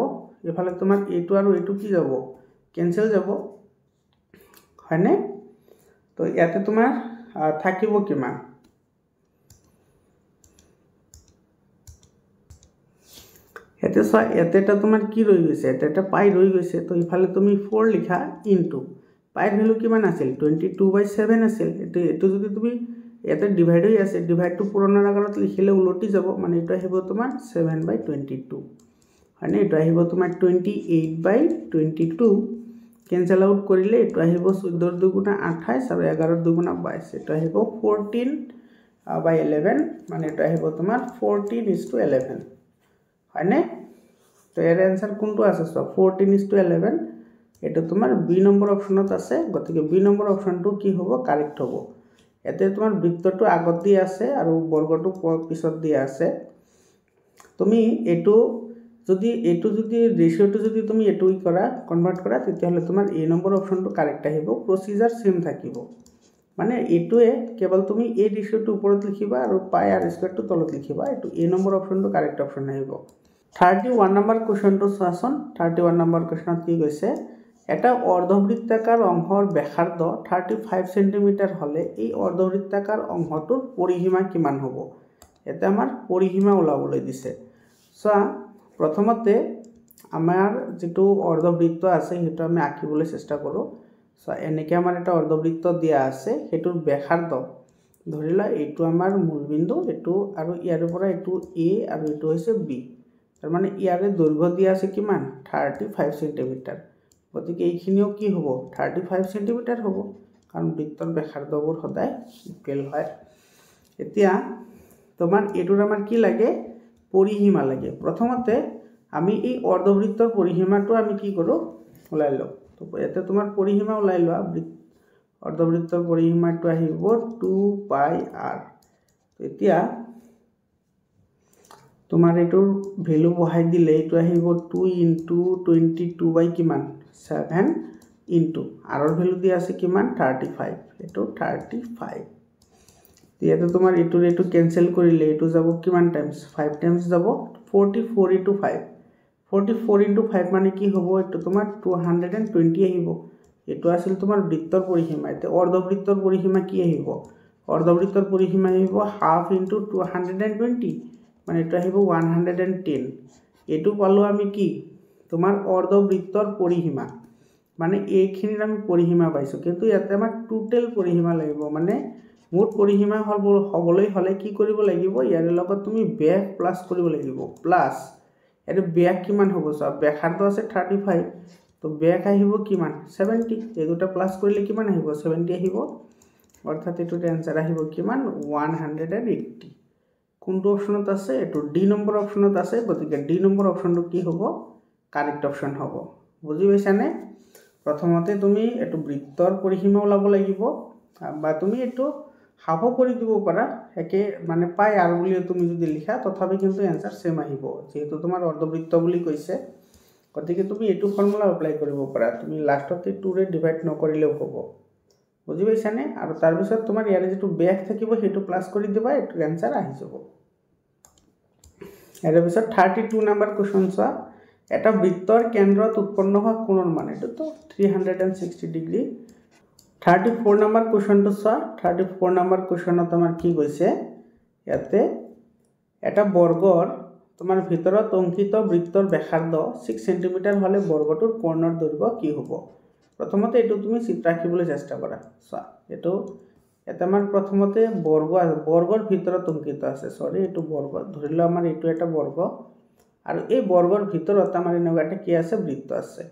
এফালে তোমাৰ এটো আৰু এটো কি যাব ক্যান্সেল যাব হয়নে তো ইয়াতে তোমাৰ থাকিব কিমান এতে এতেটা তোমার কি রই গৈছে এতেটা পাই রই গৈছে তো ইফালে তুমি 4 লিখা ইনটু পাইৰ ভ্যালু কিমান আছিল 22/7 আছিল এটো যদি তুমি এতে ডিভাইড হৈ আছে ডিভাইড টু পুৰণৰ আকাৰত লিখিলে উলটি যাব মানে এটা আহিব তোমাৰ 7/22 মানে এটা আহিব তোমাৰ 28/22 ক্যান্সেল আউট কৰিলে এটা আহিব 14 দুগুণা 28 আৰু 11 দুগুণা 22 এটা আহিব 14/11 মানে এটা আহিব তোমাৰ 14:11 হয়নে তো এৰ आंसर কোনটো আছে সব 14:11 এটা তোমাৰ বি নম্বৰ অপশনত আছে গতিকে বি নম্বৰ অপশনটো কি হ'ব কাৰেক্ট হ'ব এতে তোমাৰ বৃত্তটো আগত দি আছে আৰু বৰ্গটো পিছত দি আছে তুমি এটো যদি ৰেশিওটো যদি তুমি এটো কৰা কনভাৰ্ট কৰা তেতিয়াহলে তোমাৰ এ নম্বৰ অপশনটো কাৰেক্ট আহিব প্ৰসিজাৰ সেম থাকিব মানে এটোৱে কেৱল তুমি এই ৰেশিওটো ওপৰত লিখিবা আৰু পাই r স্কয়াৰটো তলত লিখিবা এটো এ নম্বৰ অপশনটো কাৰেক্ট অপশন আহিব 31 নম্বৰ কোৱেশ্চনটো চাচোন 31 নম্বৰ কোৱেশ্চনত কি কৈছে এটা অৰ্ধবৃত্তাকাৰ অংশৰ ব্যাসাৰ্ধ 35 সেন্টিমিটাৰ হলে এই অৰ্ধবৃত্তাকাৰ অংশটোৰ পৰিসীমা কিমান হ'ব এটা আমাৰ পৰিসীমা ওলাবলৈ দিছে সো প্ৰথমতে আমাৰ যেটো অৰ্ধবৃত্ত আছে হেটো আমি আঁকিবলৈ চেষ্টা কৰো সো এনেকে আমাৰ এটা অৰ্ধবৃত্ত দিয়া আছে হেটোৰ ব্যাসাৰ্ধ ধৰিলা এটো আমাৰ মূলবিন্দু এটো আৰু ইয়াৰ পৰা এটো a আৰু এটো হৈছে b তাৰ মানে ইয়াৰে দৈৰ্ঘ্য দিয়া আছে কিমান 35 সেন্টিমিটাৰ গতিকে এইখিনিও কি হ'ব 35 সেন্টিমিটাৰ হ'ব কাৰণ বৃত্তৰ ব্যাসাৰ্ধবোৰ সদায় ইকুৱেল হয় এতিয়া তোমাৰ এটোৰ আমাৰ কি লাগে পৰিসীমা লাগে প্ৰথমতে আমি এই অৰ্ধবৃত্তৰ পৰিসীমাটো আমি কি কৰো ওলাই লও তো এতে তোমাৰ পৰিসীমা ওলাই লোৱা অৰ্ধবৃত্তৰ পৰিসীমাটো আহিব 2πr এতিয়া তোমাৰ এটোৰ ভ্যালু বহাই দিলে এটো আহিব 2 * 22 বাই কিমান 7 ইনটু r ৰ ভ্যালু দিয়া আছে কিমান 35 এটো 35 ইয়াতে তোমাৰ এটো ক্যান্সেল কৰিলে এটো যাব কিমান টাইমস 5 টাইমস যাব 44 * 5 44 × 5 মানে কি হ'ব এটো তোমাৰ 220 আহিব এটো আছিল তোমাৰ বৃত্তৰ পৰিসীমা এতে অৰ্ধবৃত্তৰ পৰিসীমা কি আহিব অৰ্ধবৃত্তৰ পৰিসীমা আহিব হাফ * 220 মানে এটো আহিব 110 এটো পালো আমি কি তোমাৰ অৰ্ধবৃত্তৰ পৰিসীমা মানে এইখিনিৰ আমি পৰিসীমা পাইছো কিন্তু ইয়াতে আমাৰ টোটাল পৰিসীমা লাগিব মানে মুঠ পৰিসীমা হবলৈ হলে কি কৰিব লাগিব ইয়াৰ লগত তুমি ব্যাস প্লাস কৰিব লাগিব প্লাস এটো ব্যাস কিমান হ'ব সব ব্যাসাৰ্ধ আছে 35 তো ব্যাস আহিব কিমান 70 এই দুটা প্লাস কৰিলে কিমান আহিব 70 আহিব অৰ্থাৎ এটো आंसर আহিব কিমান 180 কোনটো অপচনত আছে এটো ডি নম্বৰ অপচনত আছে গতিকে ডি নম্বৰ অপচনটো কি হ'ব কাৰেক্ট অপচন হ'ব বুজি পাইছানে প্ৰথমতে তুমি এটো বৃত্তৰ পৰিসীমা ওলাব লাগিব বা তুমি এটো হাফ কৰি দিব পাৰা একে মানে পাই আর বুলি তুমি যদি লিখা তথাপি কিন্তু आंसर সেম আহিব যেহেতু তোমাৰ অৰ্ধবৃত্ত বুলি কৈছে গতিকে তুমি এটো ফৰ্মুলা এপ্লাই কৰিব পাৰা তুমি লাষ্টতে 2 ৰে ডিভাইড নকৰিলেও হ'ব বুজি পাইছানে আৰু তাৰ পিছত তোমাৰ ইয়াৰে যেটো ব্যাস থাকিব হেতু প্লাস কৰি দিবা এটো आंसर আহি যাব এৰ পিছত 32 নম্বৰ কোৱেশ্চন চোৱা এটা বৃত্তৰ কেন্দ্ৰত উৎপন্ন হোৱা কোণৰ মান এটো তো 360 ডিগ্ৰী 34 নম্বৰ কোৱেশ্চনটো চোৱা 34 নম্বৰ কোৱেশ্চনত আমাৰ কি কৈছে ইয়াতে এটা বৰ্গৰ তোমাৰ ভিতৰত অঙ্কিত বৃত্তৰ ব্যাসাৰ্ধ 6 সেমি হলে বৰ্গটোৰ কৰ্ণৰ দৈৰ্ঘ্য কি হ'ব প্ৰথমতে এটো তুমি চিত্ৰ আঁকিবলৈ চেষ্টা কৰা চোৱা এটো এটা আমাৰ প্ৰথমতে বৰ্গৰ ভিতৰত অঙ্কিত আছে সৰি এটো বৰ্গ ধৰিলো আমাৰ এটো এটা বৰ্গ আৰু এই বৰ্গৰ ভিতৰত আমাৰ এনেকুৱা কি আছে বৃত্ত আছে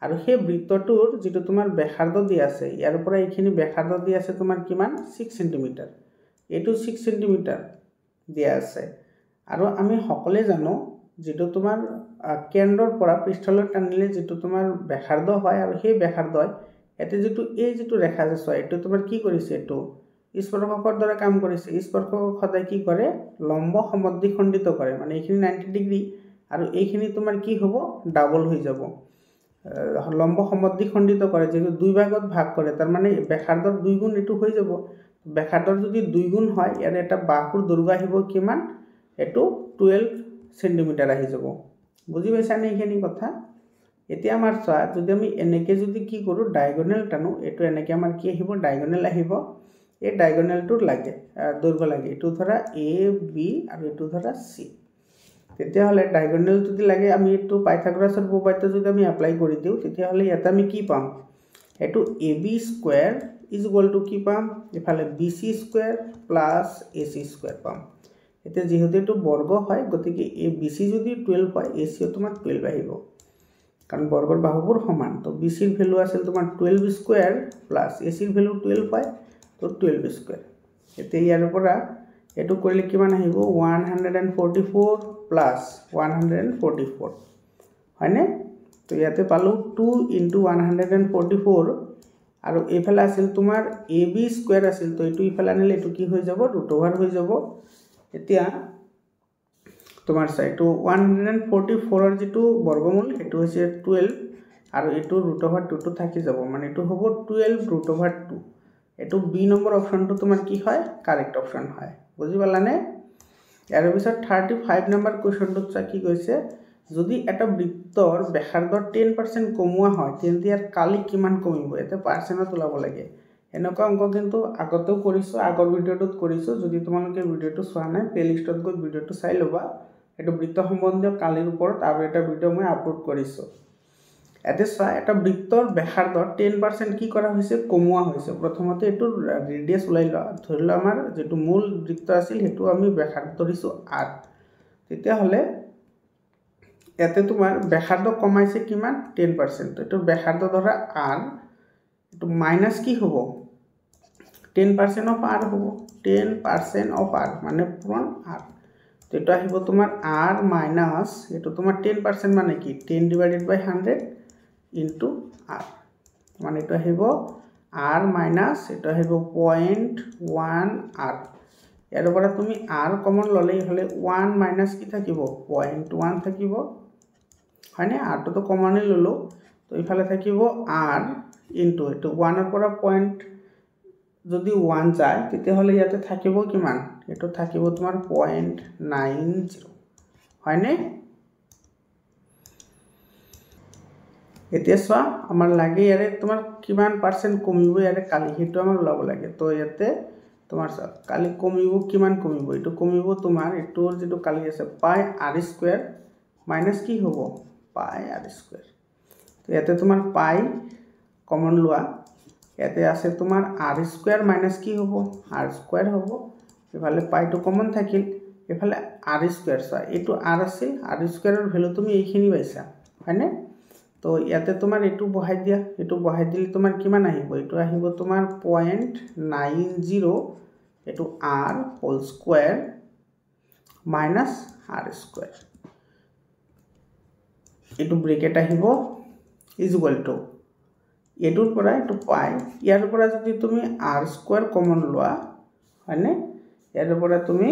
আৰু সেই বৃত্তটোৰ যেটো তোমাৰ ব্যাসাৰ্ধ দি আছে ইয়াৰ পৰা এইখিনি ব্যাসাৰ্ধ দি আছে তোমাৰ কিমান 6 সেমি এটো 6 সেমি দিয়া আছে আৰু আমি সকলে জানো যেটো তোমাৰ কেন্দ্ৰৰ পৰা পৃষ্ঠলৈ টানিলে যেটো তোমাৰ ব্যাসাৰ্ধ হয় আৰু সেই ব্যাসাৰ্ধ এতে যেটো এই যেটো ৰেখা আছে সো এটো তোমাৰ কি কৰিছে এটো স্পৰ্শকৰ দ্বাৰা কাম কৰিছে স্পৰ্শক সদায় কি কৰে লম্ব সমদ্বিখণ্ডিত কৰে মানে এইখিনি 90 ডিগ্ৰী আৰু এইখিনি তোমাৰ কি হ'ব ডাবল হৈ যাব লম্ব সমদ্বিখণ্ডিত কৰে যেটো দুই ভাগত ভাগ কৰে তাৰ মানে ব্যাসাৰ্ধৰ দুই গুণ এটো হৈ যাব ব্যাসাৰ্ধৰ যদি দুই গুণ হয় ইয়াৰ এটা বাহুৰ দৈৰ্ঘ্য আহিব কিমান এটো 12 সেমি আহি যাব বুজি পাইছানে এইখিনি কথা এতিয়া আমাৰ চোৱা যদি আমি এনেকে যদি কি কৰো ডায়াগোনাল টানো এটো এনেকে আমাৰ কি আহিব ডায়াগোনাল আহিব এই ডায়াগোনালটোৰ লাগে দৈৰ্ঘ্য লাগে এটো ধৰা এ বি আৰু এটো ধৰা সি তেতিয়া হলে ডায়াগোনাল যদি লাগে আমি এটো পাইথাগোৰাছৰ উপপাদ্য যদি আমি এপ্লাই কৰি দিও তেতিয়া হলে ইয়াতে আমি কি পাম এটো ab স্কয়াৰ = কি পাম ইফালে bc স্কয়াৰ + ac স্কয়াৰ পাম এতে যেহেতু এটো বৰ্গ হয় গতিকে এই bc যদি 12 হয় ac ও তোমাৰ 12 আহিব কাৰণ বৰ্গৰ বাহুবোৰ সমান তো bc ৰ ভ্যালু আছিল তোমাৰ 12 স্কয়াৰ + ac ৰ ভ্যালু 12 হয় তো 12 স্কয়াৰ এতে ইয়াৰ পৰা এটো কৰিলে কিমান আহিব 144 + 144 হয়নে তো ইয়াতে পালো 2 * 144 আৰু এফালে আছিল তোমাৰ ab স্কয়াৰ আছিল তো এটো ইফালে আনিলে এটো কি হৈ যাব √ওভাৰ হৈ যাব এতিয়া তোমাৰ সাইটো 144 ৰ যেটো বৰ্গমূল এটো হৈছে 12 আৰু এটো √2 থাকি যাব মানে এটো হ'ব 12 √2 এটো বি নম্বৰ অপচনটো তোমাৰ কি হয় কাৰেক্ট অপচন হয় বুজি পালানে ইয়াৰ পিছত 35 নম্বৰ কোৱেশ্চনটোত কি কৈছে যদি এটা বৃত্তৰ ব্যাসাৰ্ধ 10% কমোৱা হয় তেন্তে ইয়াৰ কালি কিমান কমিব এতে পাৰ্চেন্টত ওলাব লাগে এনেকুৱা অংক কিন্তু আগতেও কৰিছো আগৰ ভিডিওটোত কৰিছো যদি তোমালোকে ভিডিওটো চোৱা নাই প্লেলিষ্টত গৈ ভিডিওটো চাই লবা এটো বৃত্ত সম্বন্ধীয় কালিৰ ওপৰত আৰু এটা ভিডিও মই আপলোড কৰিছো এতে চোৱা এটা বৃত্তৰ ব্যাসাৰ্ধ 10% কি কৰা হৈছে কমোৱা হৈছে প্ৰথমতে এটো ৰেডিয়াস ওলাই লোৱা ধৰিলো আমাৰ যেটো মূল বৃত্ত আছিল হেতু আমি ব্যাসাৰ্ধ ধৰিছো r তেতিয়া হলে এতে তোমাৰ ব্যাসাৰ্ধ কমাইছে কিমান 10% এটো ব্যাসাৰ্ধ ধৰা r এটো মাইনাস কি হ'ব 10% of r হ'ব 10% of r মানে পূৰণ r তো এটা আহিব তোমাৰ r মাইনাস এটো তোমাৰ 10% মানে কি 10/100 into r মানে এটা আহিব r মাইনাস এটা আহিব 0.1 r এর পৰা তুমি r কমন ললেই হলে 1 মাইনাস কি থাকিব 0.1 থাকিব হয়নে r তো কমনে ললো তো ইফালে থাকিব r into এটো 1 এর পৰা পয়েন্ট যদি 1 যায় তেতিয়া হলে ইয়াতে থাকিব কিমান এটো থাকিব তোমাৰ 0.90 হয়নে এতিয়া চোৱা আমাৰ লাগে ইয়াৰে তোমাৰ কিমান পাৰ্চেণ্ট কমিব ইয়াৰে কালি সেইটো আমাৰ ওলাব লাগে তো ইয়াতে তোমাৰ কালি কমিব কিমান কমিব এইটো কমিব তোমাৰ এইটোৰ যেটো কালি আছে পাই r স্কয়াৰ মাইনাস কি হ'ব পাই r স্কয়াৰ তো ইয়াতে তোমাৰ পাই কমন লোৱা ইয়াতে আছে তোমাৰ r স্কয়াৰ মাইনাস কি হ'ব r স্কয়াৰ হ'ব এফালে পাইটো কমন থাকিল এফালে r স্কয়াৰ চোৱা এইটো r আছিল r স্কয়াৰৰ ভ্যালু তুমি এইখিনি পাইছা হয়নে তো ইয়াতে তোমাৰ এটু বহাই দিয়া এটু বহাই দিলে তোমাৰ কিমান আহিব এটু আহিব তোমাৰ 0.90 a two r whole square minus r square a two bracket আহিব ইজ ইকুয়াল টু এটুৰ পৰা এটু পাই ইয়াৰ পৰা যদি তুমি r স্কয়াৰ কমন লোৱা হয়নে ইয়াৰ পৰা তুমি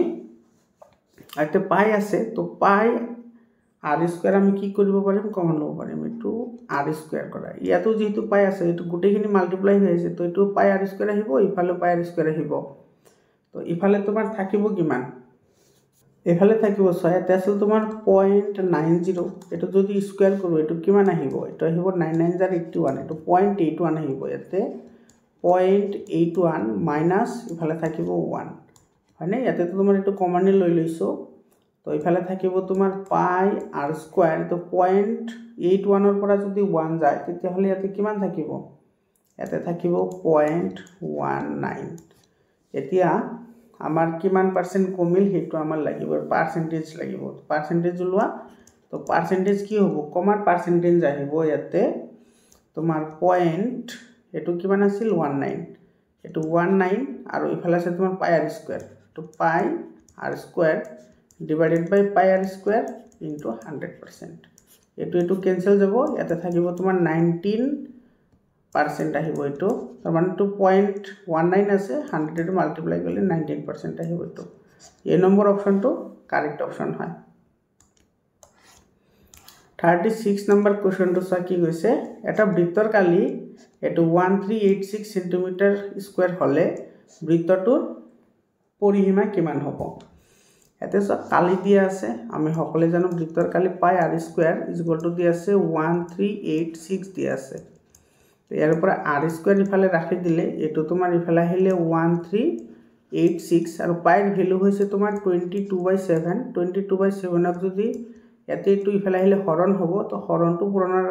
আতে পাই আছে তো পাই r স্কয়াৰ আমি কি কৰিব পাৰিম কমন লব পাৰিম এটু r স্কয়াৰ কৰা ইয়াতো যেহেতু পাই আছে এটু গুটেখিনি মাল্টিপ্লাই হৈ আছে তো এটু পাই r স্কয়ার আহিব ইফালে পাই r স্কয়ার আহিব তো ইফালে তোমাৰ থাকিব কিমান এফালে থাকিব ছয়াতে আছিল তোমাৰ 0.90 এটু যদি স্কয়াৰ কৰো এটু কিমান আহিব এটু আহিব 99081 এটু 0.81 আহিব ইয়াতে 0.81 মাইনাস ইফালে থাকিব 1 হয়নে ইয়াতে তো তোমাৰ এটু কমনলি লৈ লৈছো তো ইফালে থাকিব তোমাৰ পাই r স্কয়াৰ তো 0.81 ৰ পৰা যদি 1 যায় তেতিয়া হলে ইয়াতে কিমান থাকিব ইয়াতে থাকিব 0.19 এতিয়া আমাৰ কিমান পাৰ্সেন্ট কমিল হেতু আমাৰ লাগিব পাৰ্সেন্টেজ লাগিব পাৰ্সেন্টেজ লোৱা তো পাৰ্সেন্টেজ কি হ'ব কমাৰ পাৰ্সেন্টেজ আহিব ইয়াতে তোমাৰ পয়েন্ট এটু কিমান আছিল 19 এটু 19 আৰু ইফালে আছে তোমাৰ পাই r স্কয়ার তো পাই r square divided by pi r square into 100% এটু ক্যান্সেল যাব ইয়াতে থাকিব তোমাৰ 19% আহিব এটু তাৰ মানে 2.19 আছে 100 এটো মাল্টিপ্লাই কৰিলে 19% আহিব এটু এই নম্বৰ অপচনটো কাৰেক্ট অপচন হয় 36 নম্বৰ কোৱেশ্চনটো চা কি গৈছে এটা বৃত্তৰ কালি এটু 1386 সেন্টিমিটাৰ স্কয়াৰ হলে বৃত্তটোৰ পৰিসীমা কিমান হ'ব এতে সব কালি দিয়া আছে আমি সকলে জানো বৃত্তৰ কালি পাই r square is equal two দিয়া আছে 1386 দিয়া আছে তো ইয়াৰ পৰা r স্কয়াৰ ইফালে ৰাখি দিলে এটো তোমাৰ ইফালে আহিলে 1386 আৰু পাইৰ ভ্যালু হৈছে তোমাৰ 22/7 22/7 ক যদি ইয়াতে এটো ইফালে আহিলে হৰণ হ'ব তো হৰণটো পুৰণৰ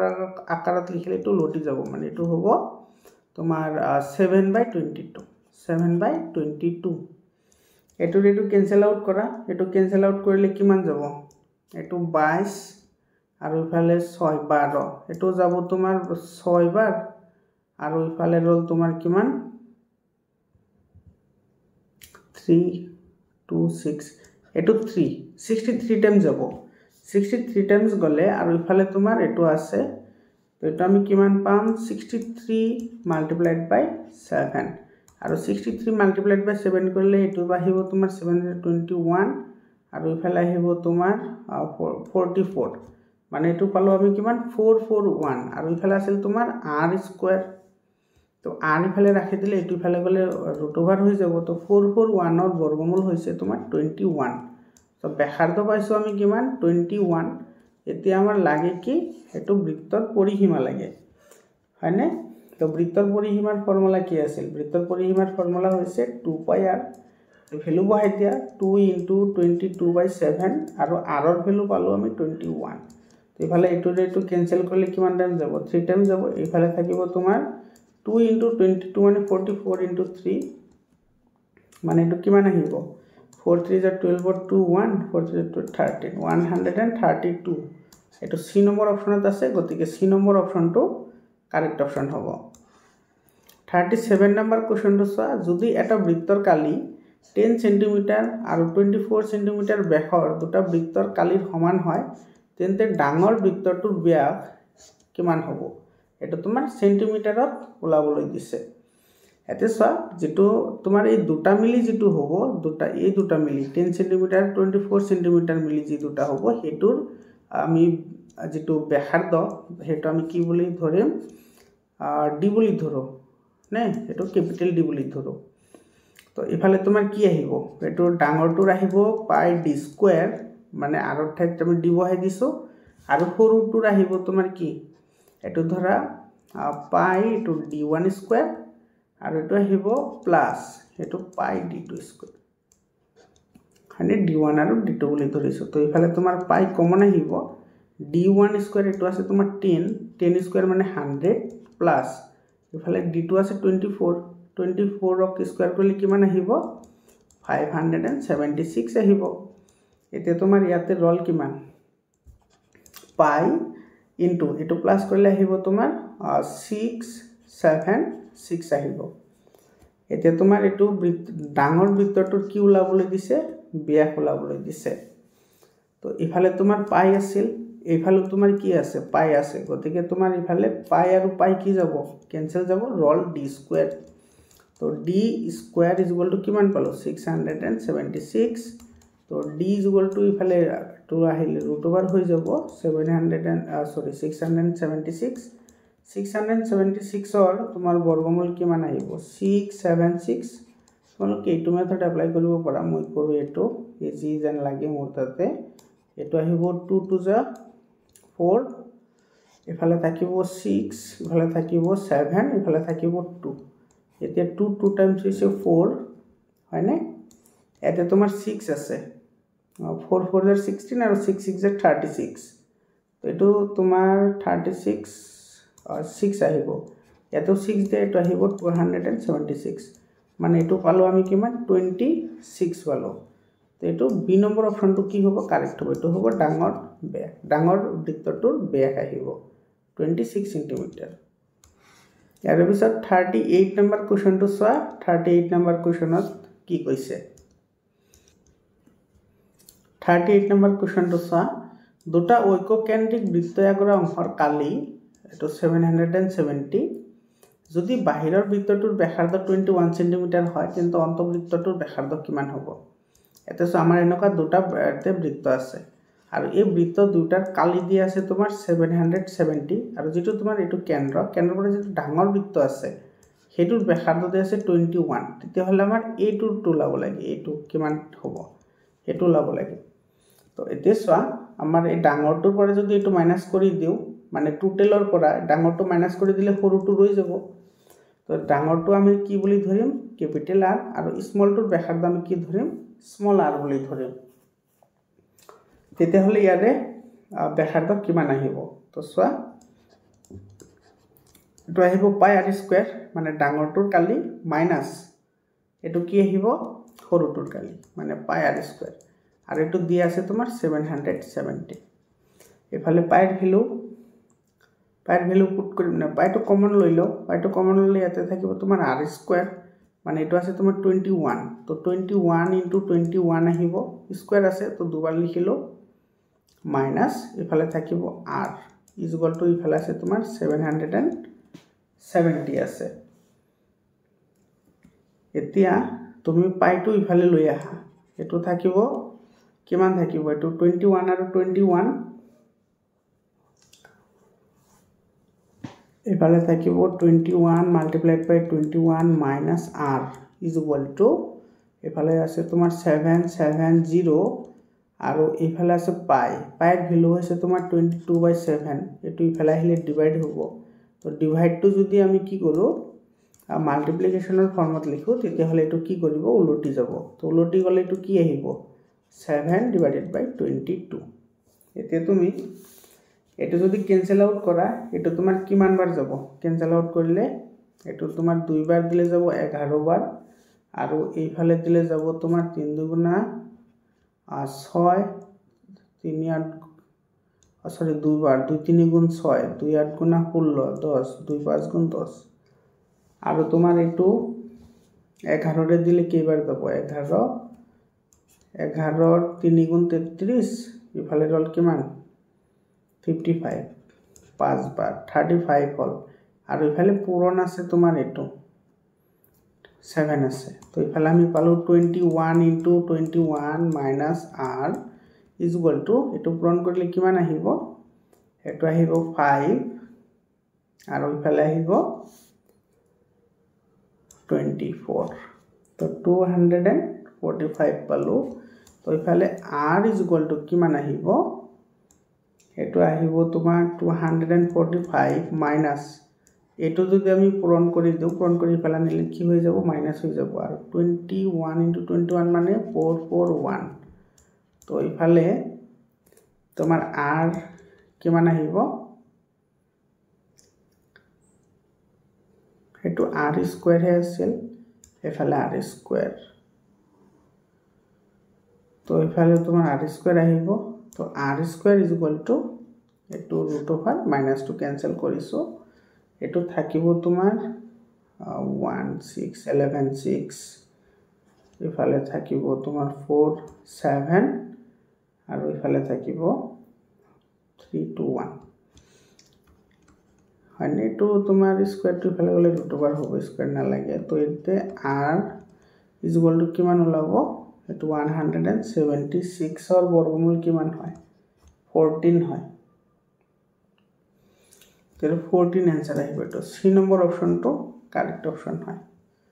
আকাৰত লিখিলে এটো লটি যাব মানে এটো হ'ব তোমাৰ 7/22 7/22 এটু রেটু ক্যান্সেল আউট করা এটু ক্যান্সেল আউট করলে কিমান যাব এটু 22 আর ইফালে 6 12 এটু যাব তোমার 6 বার আর ইফালে রল তোমার কিমান 3 2 6 এটু 3 63 টাইমস যাব 63 টাইমস গলে আর ইফালে তোমার এটু আছে তো এটা আমি কিমান পাম 63 মাল্টিপ্লাইড বাই 7 আৰু 63 মাল্টিপ্লাইড বাই 7 কৰিলে এটো আহিব তোমাৰ 721 আৰু ইফালে আহিব তোমাৰ 44 মানে এটো পালো আমি কিমান 441 আৰু ইফালে আছিল তোমাৰ r স্কয়াৰ তো r ইফালে ৰাখি দিলে এটো ইফালে গলে ৰুট ওভাৰ হৈ যাব তো 441 ৰ বৰ্গমূল হৈছে তোমাৰ 21 তো ব্যাসাৰ্ধ পাইছো আমি কিমান 21 এতিয়া আমাৰ লাগে কি এটো বৃত্তৰ পৰিসীমা লাগে হয়নে তো বৃত্তৰ পৰিসীমাৰ ফৰ্মুলা কি আছিল বৃত্তৰ পৰিসীমাৰ ফৰ্মুলা হৈছে 2 পাই r ভ্যালু বহাই দিয়া 2 * 22/7 আৰু r ৰ ভ্যালু পালো আমি 21 তো ইফালে এটো ৰেটু ক্যান্সেল কৰিলে কিমান টাইম যাব 3 টাইম যাব ইফালে থাকিব তোমাৰ 2 * 22 মানে 44 * 3 মানে এটো কিমান আহিব 4 3 * 12 2 1 4 3 13 132 এটো সি নম্বৰ অপচনত আছে গতিকে সি নম্বৰ অপচনটো কাৰেক্ট অপশন হবো 37 নাম্বাৰ কোশ্চেনটো চোৱা যদি এটা বৃত্তৰ কালি 10 সেন্টিমিটাৰ আৰু 24 সেন্টিমিটাৰ ব্যাসৰ দুটা বৃত্তৰ কালিৰ সমান হয় তেন্তে ডাঙৰ বৃত্তটোৰ ব্যাস কিমান হ'ব এটা তোমাৰ সেন্টিমিটাৰত ওলাবলৈ দিছে এতে চোৱা যেটো তোমাৰ এই দুটা মিলি যেটো হ'ব এই দুটা মিলি 10 সেন্টিমিটার 24 সেন্টিমিটার মিলি যে দুটা হ'ব হেতুৰ আমি যেটো ব্যাসাৰ্ধ হেতু আমি কি বুলি ধৰিম ডি বুলি ধৰো নে এটো ক্যাপিটাল ডি বুলি ধৰো তো ইফালে তোমাৰ কি আহিব এটো ডাঙৰটোৰ আহিব পাই ডি স্কয়াৰ মানে আৰৰ ঠাইত আমি ডি বহাই দিছো আৰু সৰুটোৰ আহিব তোমাৰ কি এটো ধৰা পাই টু d1 স্কয়াৰ আৰু এটো আহিব প্লাস এটো পাই d2 স্কয়াৰ মানে d1 আৰু d2 বুলি ধৰিছো তো ইফালে তোমাৰ পাই কমন আহিব d1 স্কয়াৰ এটো আছে তোমাৰ 10 স্কয়াৰ মানে 100 প্লাস ইফালে d2 আছে 24 ক স্কয়াৰ কৰিলে কিমান আহিব 576 আহিব এতিয়া তোমাৰ ইয়াতে ৰল কিমান পাই ইনটু এটো প্লাস কৰিলে আহিব তোমাৰ 676 আহিব এতিয়া তোমাৰ এটো ডাঙৰ বৃত্তটোৰ কি ওলাবলৈ দিছে ব্যাস ওলাবলৈ দিছে তো ইফালে তোমাৰ পাই আছিল এইফালে তোমাৰ কি আছে পাই আছে গতিকে তোমাৰ ইফালে পাই আৰু পাই কি যাব কেনসেল যাব ৰল d স্কয়াৰ তো d square is equal two কিমান পালো 676 তো d ইজ ইকুয়াল টু ইফালে টু আহিলে ৰুট ওভাৰ হৈ যাব 676 অৰ তোমাৰ বৰ্গমূল কিমান আহিব 676 তোমালোকে এইটো মেথড এপ্লাই কৰিব পাৰা মই কৰো এটো ইজি যেন লাগে মোৰ তাতে এটো আহিব 2 টু যা 4 ইফালে থাকিব 6 ইফালে থাকিব 7 ইফালে থাকিব 2 এতিয়া 2 টাইমস হৈছে 4 হয়নে এতে তোমাৰ 6 আছে 4 4 are 16 আৰু 6 6 are 36 তো এটো তোমাৰ 36 6 আহিব এটো 6 দে এটো আহিব 276 মানে এটো পালো আমি কিমান 26 পালো তো এটো বি নম্বৰ অপশনটো কি হ'ব কাৰেক্ট হ'ব এটো হ'ব ডাঙৰ বৃত্তটোৰ ব্যাস আহিব 26 সেন্টিমিটাৰ ইয়াৰ পিছত 38 নম্বৰ কোৱেশ্চনটো চোৱা 38 নম্বৰ কোৱেশ্চনত কি কৈছে 38 নম্বৰ কোৱেশ্চনটো চোৱা দুটা ঐককেন্দ্ৰিক বৃত্তাকাৰ অংশৰ কালি এটো 770 যদি বাহিৰৰ বৃত্তটোৰ ব্যাসাৰ্ধ 21 সেন্টিমিটাৰ হয় কিন্তু অন্তবৃত্তটোৰ ব্যাসাৰ্ধ কিমান হ'ব এতে সো আমাৰ এনেকা দুটা বৃত্ত আছে আৰু এই বৃত্ত দুটাৰ কালি দিয়া আছে তোমাৰ 770 আৰু যেটো তোমাৰ এটো কেন্দ্ৰৰ পৰা যেটো ডাঙৰ বৃত্ত আছে হেতুৰ ব্যাসাৰ্ধ দিয়া আছে 21 তেতিয়া হলে আমাৰ এটোৰ তুলাব লাগে এটো কিমান হ'ব এটো লাব লাগে তো এতিয়া সোৱা আমাৰ এই ডাঙৰটোৰ পৰা যদি এটো মাইনাস কৰি দিও মানে টোটেলৰ পৰা ডাঙৰটো মাইনাস কৰি দিলে সৰুটো ৰৈ যাব তো ডাঙৰটো আমি কি বুলি ধৰিম ক্যাপিটাল R আৰু স্মলটোৰ ব্যাসাৰ্ধ আমি কি ধৰিম স্মল r বুলি ধৰিম তেতিয়া হলে ইয়াৰে ব্যাসাৰ্ধ কিমান আহিব তো সোৱা এটো আহিব পাই r স্কয়াৰ মানে ডাঙৰটোৰ কালি মাইনাস এটো কি আহিব সৰুটোৰ কালি মানে পাই r স্কয়াৰ আৰু এটো দিয়া আছে তোমাৰ 770 এফালে পাইৰ ভ্যালু পুট কৰিম না পাইটো কমন লৈ লও পাইটো কমন লৈ ইয়াতে থাকিব তোমাৰ r স্কয়াৰ মানে এটো আছে তোমাৰ 21 তো 21 * 21 আহিব স্কয়াৰ আছে তো দুবাৰ লিখিলো মাইনাস ইফালে থাকিব r ইজ ইকুয়াল টু ইফালে আছে তোমাৰ 770 আছে এতিয়া তুমি পাইটো ইফালে লৈ আহা এটো থাকিব কিমান থাকিব এটো 21 আৰু 21 ইফালে থাকিব 21 multiplied by 21 minus r is equal to ইফালে আছে তোমাৰ 770 আৰু ইফালে আছে পাইৰ ভ্যালু হৈছে তোমাৰ 22/7 এটো ইফালে আহিলে ডিভাইড হ'ব তো ডিভাইডটো যদি আমি কি কৰো মাল্টিপ্লিকেশনৰ ফৰ্মত লিখো তেতিয়া হলে এটো কি কৰিব উলটি যাব তো উলটি গলে এটো কি আহিব 7/22 এতিয়া তুমি এটো যদি ক্যান্সেল আউট কৰা এটো তোমাৰ কিমান বাৰ যাব ক্যান্সেল আউট কৰিলে এটো তোমাৰ দুই বাৰ দিলে যাব 11 বাৰ আৰু এইফালে দিলে যাব তোমাৰ 3 দুগুণা 6 3 8 সরি দুই বার 2 3 গুণ 6 2 8 গুণা 16 10 2 5 গুণ 10 আৰু তোমাৰ এটো 11 ৰে দিলে কেইবাৰ যাব 11 11 3 গুণ 33 ইফালে ৰল কিমান 55 5 বাৰ 35 হল আৰু ইফালে পূৰণ আছে তোমাৰ এটো 7 আছে তো ইফালে আমি পালো 21 * 21 minus r is equal two এটো পূৰণ কৰিলে কিমান আহিব এটো আহিব 5 আৰু ইফালে আহিব 24 তো 245 পালো তো ইফালে r ইজ ইকুয়াল টু কিমান আহিব এইটো আহিব তোমাৰ 245 মাইনাছ এইটো যদি আমি পূৰণ কৰি দিওঁ পূৰণ কৰি পেলাই নিলে কি হৈ যাব মাইনাছ হৈ যাব আৰু 21 × 21 মানে 441 তো ইফালে তোমাৰ r কিমান আহিব এইটো r স্কয়াৰ হে আছিল এফালে r স্কয়াৰ তো ইফালে তোমাৰ r স্কয়াৰ আহিব তো r স্কয়াৰ = এইটো √(r) মাইনাসটো কেনসেল কৰিছো এটো থাকিব তোমাৰ 16116 ইফালে থাকিব তোমাৰ 47 আৰু ইফালে থাকিব 321 হয়নে তো তোমাৰ স্কয়াৰটো ইফালে গলে √(r) হ'ব স্কয়াৰ না লাগে তো এতে r = কিমান ওলাব এটো 176 ৰ বৰ্গমূল কিমান হয় 14 হয় তেৰ 14 आंसर আহিব তো সি নম্বৰ অপশনটো কাৰেক্ট অপশন হয়